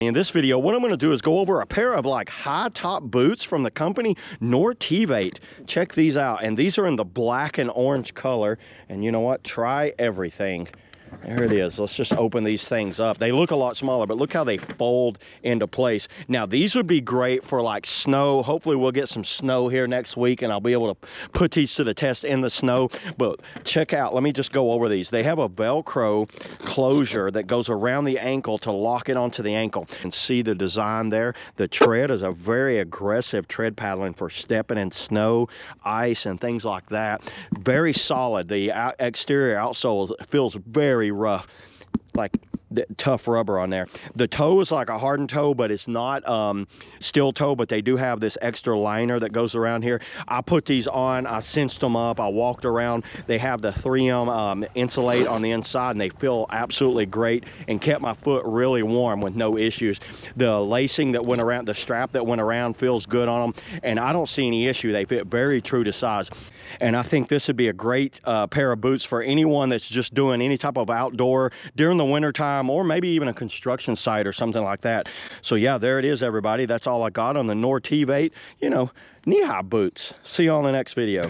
In this video, what I'm going to do is go over a pair of like high top boots from the company NORTIV. Check these out. And these are in the black and orange color. And you know what? Try everything. There it is. Let's just open these things up. They look a lot smaller, but look how they fold into place. Now, these would be great for like snow. Hopefully, we'll get some snow here next week, and I'll be able to put these to the test in the snow. But check out, let me just go over these. They have a Velcro closure that goes around the ankle to lock it onto the ankle. And see the design there? The tread is a very aggressive tread paddling for stepping in snow, ice, and things like that. Very solid. The exterior outsole feels very rough, like tough rubber on there. The toe is like a hardened toe, but it's not steel toe, but they do have this extra liner that goes around here. I put these on, I cinched them up, I walked around. They have the 3M insulate on the inside, and they feel absolutely great and kept my foot really warm with no issues. The lacing that went around, the strap that went around feels good on them, and I don't see any issue. They fit very true to size. And I think this would be a great pair of boots for anyone that's just doing any type of outdoor during the winter time, or maybe even a construction site or something like that. So yeah, there it is, everybody. That's all I got on the NORTIV, you know, knee-high boots. See you on the next video.